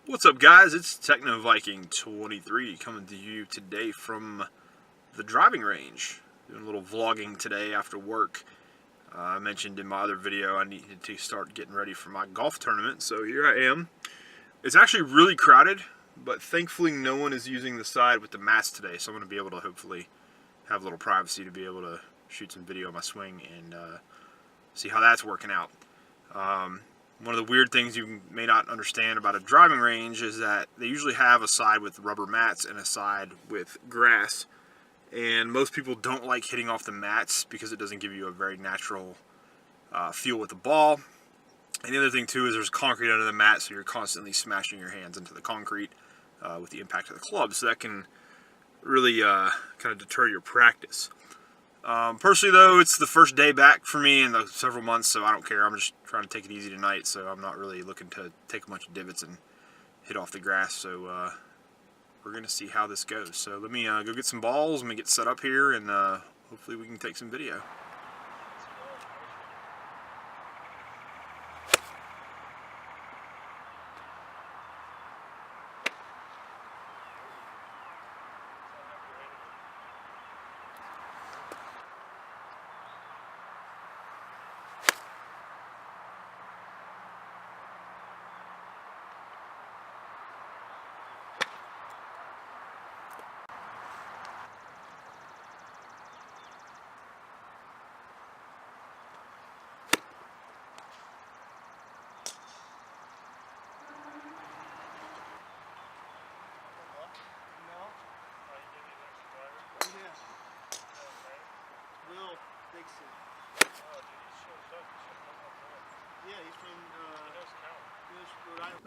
What's up, guys? It's Techno Viking 23 coming to you today from the driving range. Doing a little vlogging today after work. I mentioned in my other video I needed to start getting ready for my golf tournament, so here I am. It's actually really crowded, but thankfully no one is using the side with the mats today, so I'm going to be able to hopefully have a little privacy to be able to shoot some video of my swing and see how that's working out. One of the weird things you may not understand about a driving range is that they usually have a side with rubber mats and a side with grass. And most people don't like hitting off the mats because it doesn't give you a very natural feel with the ball. And the other thing too is there's concrete under the mat, so you're constantly smashing your hands into the concrete with the impact of the club. So that can really kind of deter your practice. Personally though, it's the first day back for me in several months, so I don't care. I'm just trying to take it easy tonight, so I'm not really looking to take a bunch of divots and hit off the grass. So we're going to see how this goes. So let me go get some balls, let me get set up here, and hopefully we can take some video.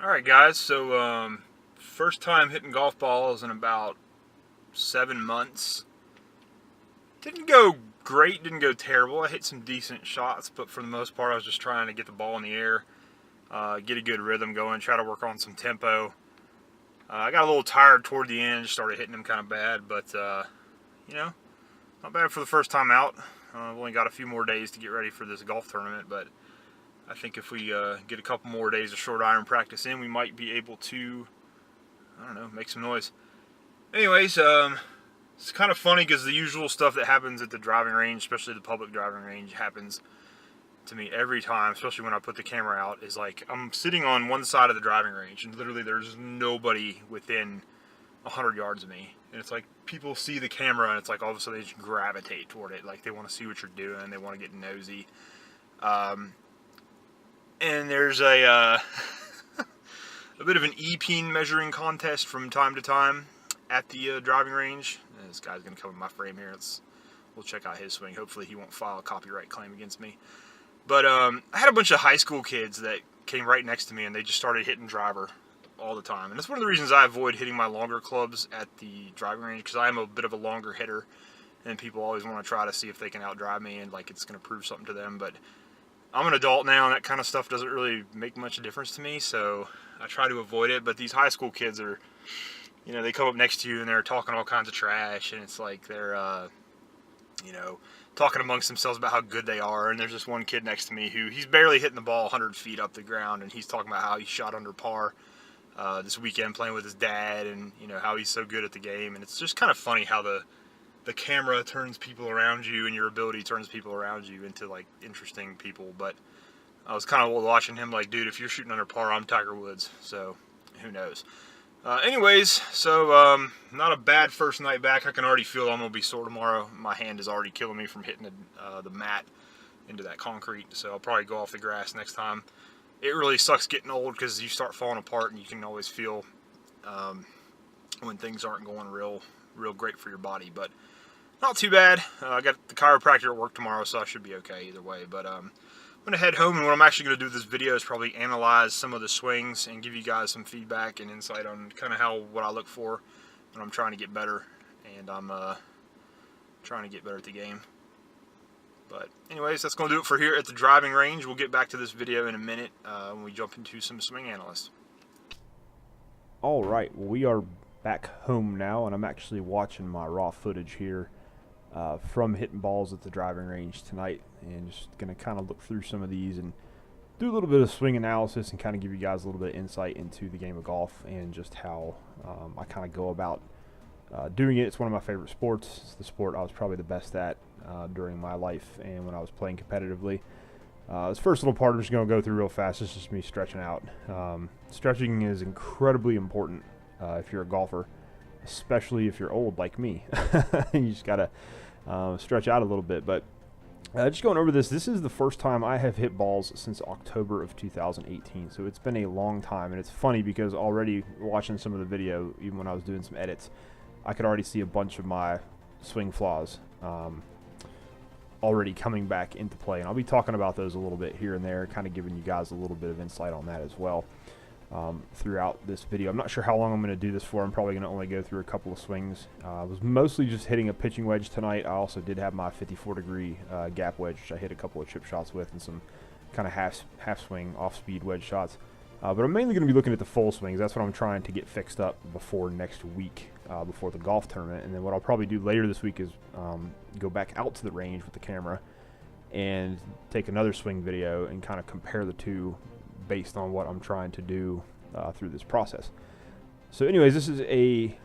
Alright guys, so first time hitting golf balls in about 7 months. Didn't go great, didn't go terrible. I hit some decent shots, but for the most part I was just trying to get the ball in the air, get a good rhythm going, try to work on some tempo. I got a little tired toward the end, started hitting them kind of bad, but you know, not bad for the first time out. I've only got a few more days to get ready for this golf tournament, but I think if we get a couple more days of short iron practice in, we might be able to, I don't know, make some noise. Anyways, it's kind of funny because the usual stuff that happens at the driving range, especially the public driving range, happens to me every time, especially when I put the camera out, is like I'm sitting on one side of the driving range and literally there's nobody within 100 yards of me. And it's like people see the camera and it's like all of a sudden they just gravitate toward it. Like they want to see what you're doing, they want to get nosy. And there's a bit of an E-peen measuring contest from time to time at the driving range. And this guy's going to come in my frame here. We'll check out his swing. Hopefully he won't file a copyright claim against me. But I had a bunch of high school kids that came right next to me and they just started hitting driver all the time. And that's one of the reasons I avoid hitting my longer clubs at the driving range, because I am a bit of a longer hitter and people always want to try to see if they can outdrive me and like it's going to prove something to them. But I'm an adult now and that kind of stuff doesn't really make much difference to me, so I try to avoid it. But these high school kids are, you know, they come up next to you and they're talking all kinds of trash, and it's like they're, you know, talking amongst themselves about how good they are. And there's this one kid next to me who, he's barely hitting the ball 100 feet up the ground, and he's talking about how he shot under par this weekend playing with his dad, and, you know, how he's so good at the game. And it's just kind of funny how the camera turns people around you and your ability turns people around you into like interesting people. But I was kind of watching him like, dude, if you're shooting under par, I'm Tiger Woods, so who knows. Anyways, so not a bad first night back. I can already feel I'm gonna be sore tomorrow. My hand is already killing me from hitting the mat into that concrete, so I'll probably go off the grass next time. It really sucks getting old because you start falling apart and you can always feel when things aren't going real great for your body. But not too bad. I got the chiropractor at work tomorrow, so I should be okay either way. But I'm going to head home, and what I'm actually going to do with this video is probably analyze some of the swings and give you guys some feedback and insight on kind of what I look for when I'm trying to get better, and I'm trying to get better at the game. But anyways, that's going to do it for here at the driving range. We'll get back to this video in a minute when we jump into some swing analysts. Alright, well, we are back home now, and I'm actually watching my raw footage here from hitting balls at the driving range tonight, and just going to kind of look through some of these and do a little bit of swing analysis and kind of give you guys a little bit of insight into the game of golf and just how I kind of go about doing it. It's one of my favorite sports. It's the sport I was probably the best at during my life and when I was playing competitively. This first little part I'm just going to go through real fast. It's just me stretching out. Stretching is incredibly important if you're a golfer, especially if you're old like me. You just got to stretch out a little bit. But just going over this is the first time I have hit balls since October of 2018. So it's been a long time. And it's funny because already watching some of the video, even when I was doing some edits, I could already see a bunch of my swing flaws already coming back into play. And I'll be talking about those a little bit here and there, kind of giving you guys a little bit of insight on that as well throughout this video. I'm not sure how long I'm going to do this for. I'm probably going to only go through a couple of swings. I was mostly just hitting a pitching wedge tonight. I also did have my 54-degree gap wedge, which I hit a couple of chip shots with, and some kind of half swing off-speed wedge shots. But I'm mainly going to be looking at the full swings. That's what I'm trying to get fixed up before next week, before the golf tournament. And then what I'll probably do later this week is go back out to the range with the camera and take another swing video and kind of compare the two based on what I'm trying to do through this process. So anyways, this is a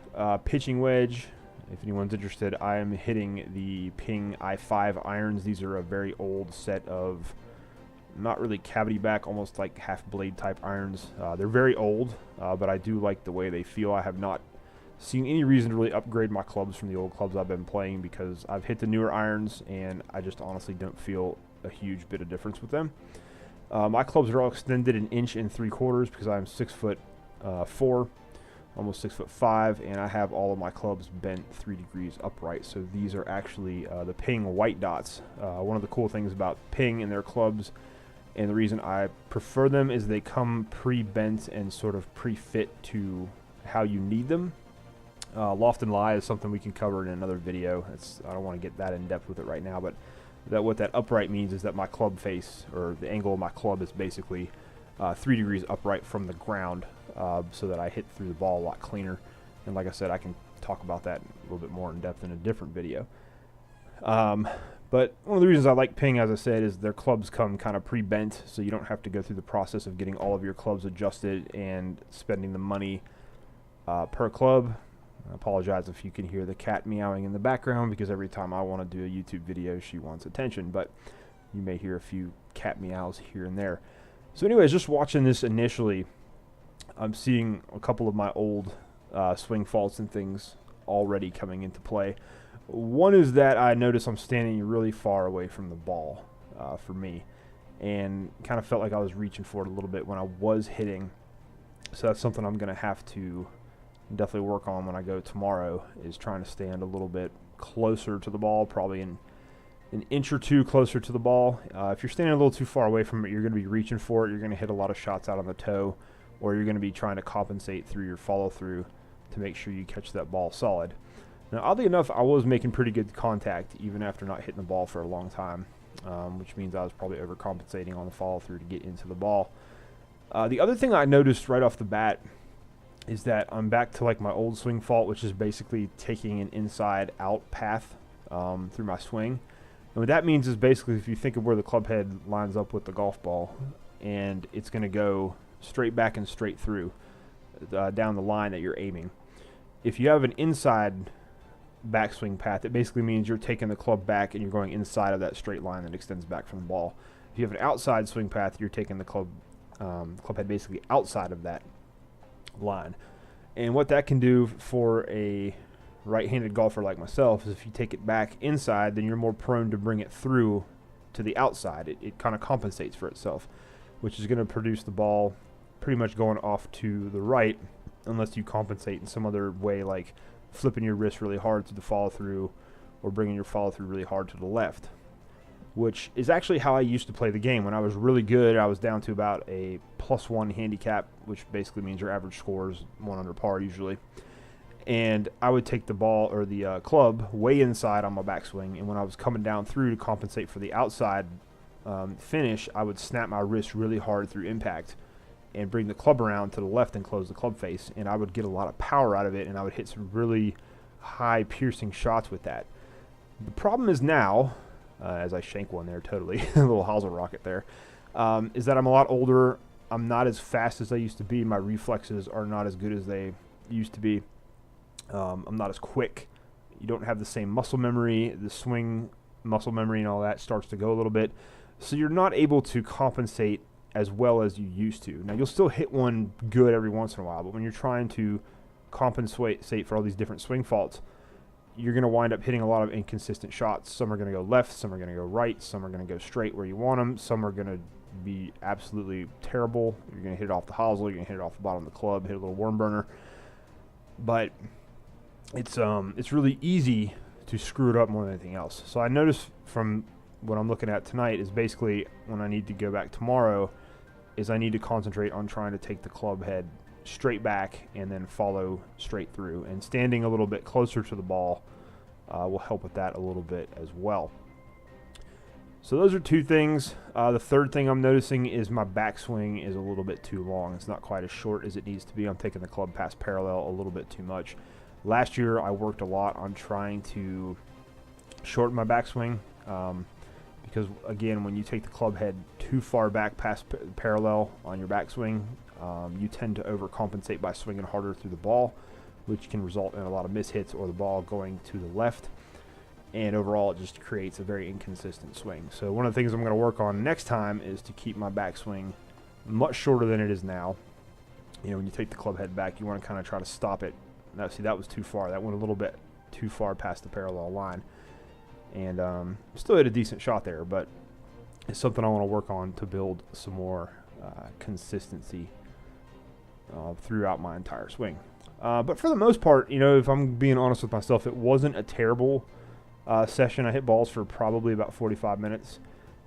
pitching wedge. If anyone's interested, I am hitting the Ping i5 irons. These are a very old set of not really cavity back, almost like half blade type irons. They're very old, but I do like the way they feel. I have not seen any reason to really upgrade my clubs from the old clubs I've been playing because I've hit the newer irons and I just honestly don't feel a huge bit of difference with them. My clubs are all extended 1 3/4 inches because I'm 6'4", almost 6'5", and I have all of my clubs bent 3 degrees upright. So these are actually the Ping white dots. One of the cool things about Ping and their clubs, and the reason I prefer them, is they come pre-bent and sort of pre-fit to how you need them. Loft and lie is something we can cover in another video. I don't want to get that in depth with it right now, but what that upright means is that my club face, or the angle of my club, is basically 3 degrees upright from the ground, so that I hit through the ball a lot cleaner. And like I said, I can talk about that a little bit more in depth in a different video. But one of the reasons I like Ping, as I said, is their clubs come kind of pre-bent, so you don't have to go through the process of getting all of your clubs adjusted and spending the money per club. I apologize if you can hear the cat meowing in the background, because every time I want to do a YouTube video, she wants attention, but you may hear a few cat meows here and there. So anyways, just watching this initially, I'm seeing a couple of my old swing faults and things already coming into play. One is that I notice I'm standing really far away from the ball for me, and kind of felt like I was reaching for it a little bit when I was hitting. So that's something I'm going to have to definitely work on when I go tomorrow, is trying to stand a little bit closer to the ball, probably an inch or two closer to the ball. If you're standing a little too far away from it, you're going to be reaching for it. You're going to hit a lot of shots out on the toe, or you're going to be trying to compensate through your follow-through to make sure you catch that ball solid. Now, oddly enough, I was making pretty good contact even after not hitting the ball for a long time, which means I was probably overcompensating on the follow-through to get into the ball. The other thing I noticed right off the bat is that I'm back to like my old swing fault, which is basically taking an inside-out path through my swing. And what that means is basically, if you think of where the club head lines up with the golf ball, and it's going to go straight back and straight through down the line that you're aiming. If you have an inside backswing path, it basically means you're taking the club back and you're going inside of that straight line that extends back from the ball. If you have an outside swing path, you're taking the club head basically outside of that line. And what that can do for a right-handed golfer like myself is, if you take it back inside, then you're more prone to bring it through to the outside. It kind of compensates for itself, which is going to produce the ball pretty much going off to the right, unless you compensate in some other way, like flipping your wrist really hard to the follow-through, or bringing your follow-through really hard to the left, which is actually how I used to play the game. When I was really good, I was down to about a +1 handicap, which basically means your average score is 1 under par usually. And I would take the ball, or the club, way inside on my backswing, and when I was coming down through to compensate for the outside finish, I would snap my wrist really hard through impact and bring the club around to the left and close the club face, and I would get a lot of power out of it, and I would hit some really high piercing shots with that. The problem is now, as I shank one there totally, a little hosel rocket there, is that I'm a lot older. I'm not as fast as I used to be. My reflexes are not as good as they used to be. I'm not as quick. You don't have the same muscle memory. The swing muscle memory and all that starts to go a little bit. So you're not able to compensate as well as you used to. Now, you'll still hit one good every once in a while, but when you're trying to compensate for all these different swing faults, you're going to wind up hitting a lot of inconsistent shots. Some are going to go left, some are going to go right, some are going to go straight where you want them, some are going to be absolutely terrible. You're going to hit it off the hosel, you're going to hit it off the bottom of the club, hit a little worm burner. But it's really easy to screw it up more than anything else. So I noticed from what I'm looking at tonight is basically when I need to go back tomorrow is I need to concentrate on trying to take the club head straight back and then follow straight through. And standing a little bit closer to the ball will help with that a little bit as well. So those are two things. The third thing I'm noticing is my backswing is a little bit too long. It's not quite as short as it needs to be. I'm taking the club past parallel a little bit too much. Last year I worked a lot on trying to shorten my backswing. Because again, when you take the club head too far back past parallel on your backswing, you tend to overcompensate by swinging harder through the ball, which can result in a lot of mishits or the ball going to the left. And overall, it just creates a very inconsistent swing. So one of the things I'm going to work on next time is to keep my backswing much shorter than it is now. You know, when you take the club head back, you want to kind of try to stop it. Now, see, that was too far. That went a little bit too far past the parallel line. And still had a decent shot there, but it's something I want to work on to build some more consistency throughout my entire swing. But for the most part, you know, if I'm being honest with myself, it wasn't a terrible session. I hit balls for probably about 45 minutes.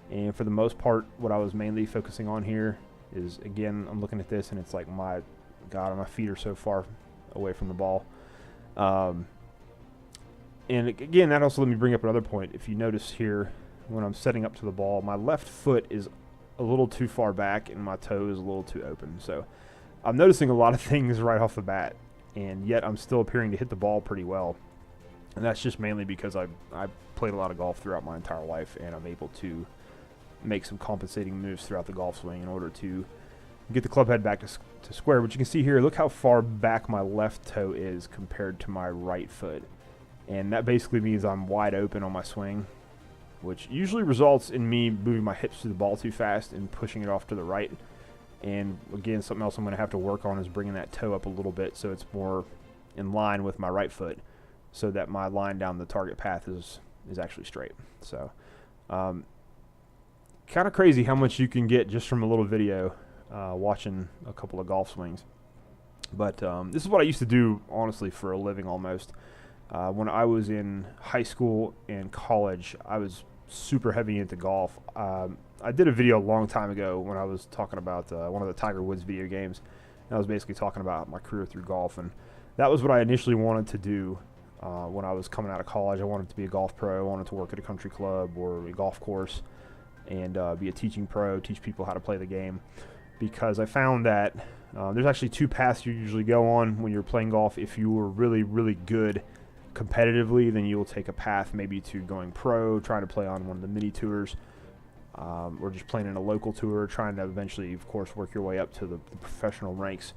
And for the most part, what I was mainly focusing on here is, again, I'm looking at this and it's like, my God, my feet are so far away from the ball. And again, that also let me bring up another point. If you notice here, when I'm setting up to the ball, my left foot is a little too far back and my toe is a little too open. So I'm noticing a lot of things right off the bat, and yet I'm still appearing to hit the ball pretty well. And that's just mainly because I played a lot of golf throughout my entire life, and I'm able to make some compensating moves throughout the golf swing in order to get the club head back to square. But you can see here, look how far back my left toe is compared to my right foot. And that basically means I'm wide open on my swing, which usually results in me moving my hips to the ball too fast and pushing it off to the right. And again, something else I'm going to have to work on is bringing that toe up a little bit so it's more in line with my right foot, so that my line down the target path is actually straight. So kind of crazy how much you can get just from a little video watching a couple of golf swings. But this is what I used to do, honestly, for a living almost. When I was in high school and college, I was super heavy into golf. I did a video a long time ago when I was talking about one of the Tiger Woods video games. And I was basically talking about my career through golf, and that was what I initially wanted to do when I was coming out of college. I wanted to be a golf pro. I wanted to work at a country club or a golf course and be a teaching pro, teach people how to play the game, because I found that there's actually two paths you usually go on when you're playing golf. If you were really, really good competitively, then you'll take a path maybe to going pro, trying to play on one of the mini tours, or just playing in a local tour, trying to eventually, of course, work your way up to the professional ranks.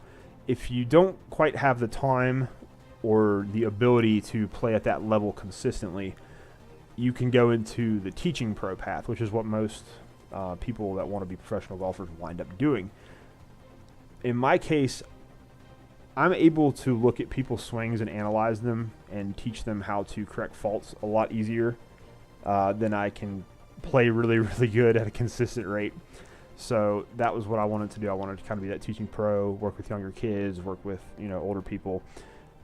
If you don't quite have the time or the ability to play at that level consistently, you can go into the teaching pro path, which is what most people that want to be professional golfers wind up doing. In my case, I'm able to look at people's swings and analyze them and teach them how to correct faults a lot easier than I can play really, really good at a consistent rate. So that was what I wanted to do. I wanted to kind of be that teaching pro, work with younger kids, work with, you know, older people,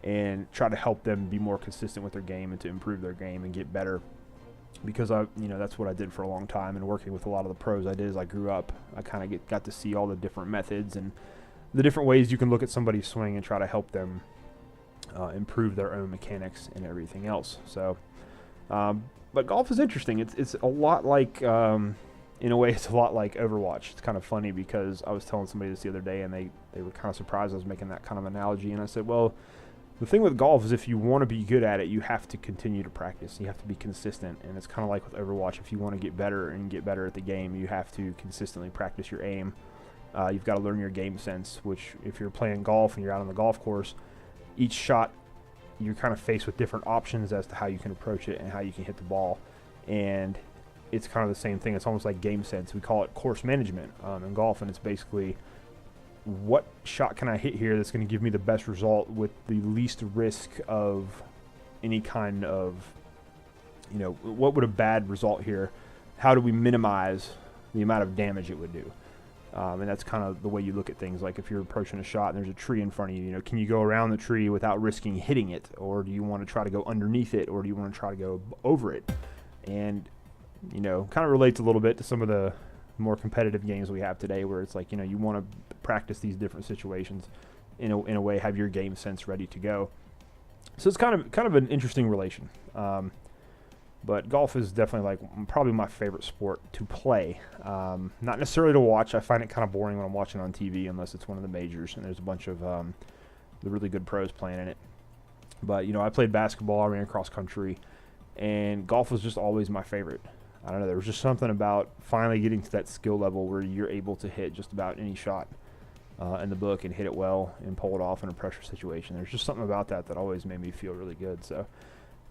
and try to help them be more consistent with their game and to improve their game and get better. Because that's what I did for a long time, and working with a lot of the pros I did as I grew up, I kind of got to see all the different methods and the different ways you can look at somebody's swing and try to help them improve their own mechanics and everything else. So, but golf is interesting. It's a lot like, in a way, it's a lot like Overwatch. It's kind of funny because I was telling somebody this the other day, and they were kind of surprised I was making that kind of analogy. And I said, well, The thing with golf is if you want to be good at it, you have to continue to practice. You have to be consistent, and it's kind of like with Overwatch. If you want to get better and get better at the game, you have to consistently practice your aim. You've got to learn your game sense, which if you're playing golf and you're out on the golf course, each shot you're kind of faced with different options as to how you can approach it and how you can hit the ball. And it's kind of the same thing. It's almost like game sense. We call it course management in golf, and it's basically what shot can I hit here that's going to give me the best result with the least risk of any kind of, you know, what would a bad result here? How do we minimize the amount of damage it would do? And that's kind of the way you look at things. Like if you're approaching a shot and there's a tree in front of you, you know, can you go around the tree without risking hitting it? Or do you want to try to go underneath it? Or do you want to try to go over it? And, you know, kind of relates a little bit to some of the more competitive games we have today, where it's like, you know, you want to practice these different situations in a way, have your game sense ready to go. So it's kind of an interesting relation. But golf is definitely like probably my favorite sport to play. Not necessarily to watch. I find it kind of boring when I'm watching on TV, unless it's one of the majors and there's a bunch of the really good pros playing in it. But, you know, I played basketball, I ran cross country, and golf was just always my favorite. I don't know, there was just something about finally getting to that skill level where you're able to hit just about any shot in the book and hit it well and pull it off in a pressure situation. There's just something about that always made me feel really good. So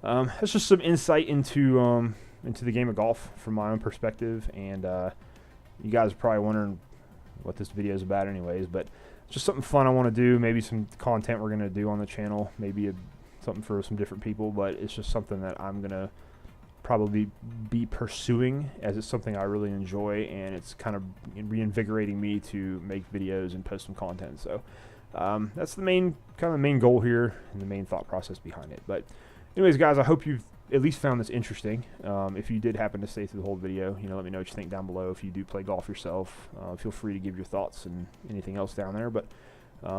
that's just some insight into the game of golf from my own perspective. And you guys are probably wondering what this video is about anyways, but it's just something fun I want to do, maybe some content we're going to do on the channel, maybe something for some different people, but it's just something that I'm going to probably be pursuing, as it's something I really enjoy, and it's kind of reinvigorating me to make videos and post some content. So that's the main goal here and the main thought process behind it. But anyways, guys, I hope you've at least found this interesting. If you did happen to stay through the whole video, you know, let me know what you think down below. If you do play golf yourself, feel free to give your thoughts and anything else down there. But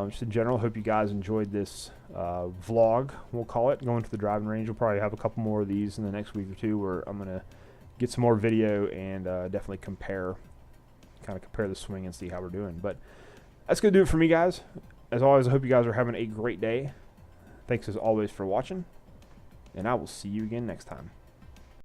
just in general, hope you guys enjoyed this vlog, we'll call it, going to the driving range. We'll probably have a couple more of these in the next week or two, where I'm going to get some more video and definitely compare the swing and see how we're doing. But that's going to do it for me, guys. As always, I hope you guys are having a great day. Thanks as always for watching, and I will see you again next time.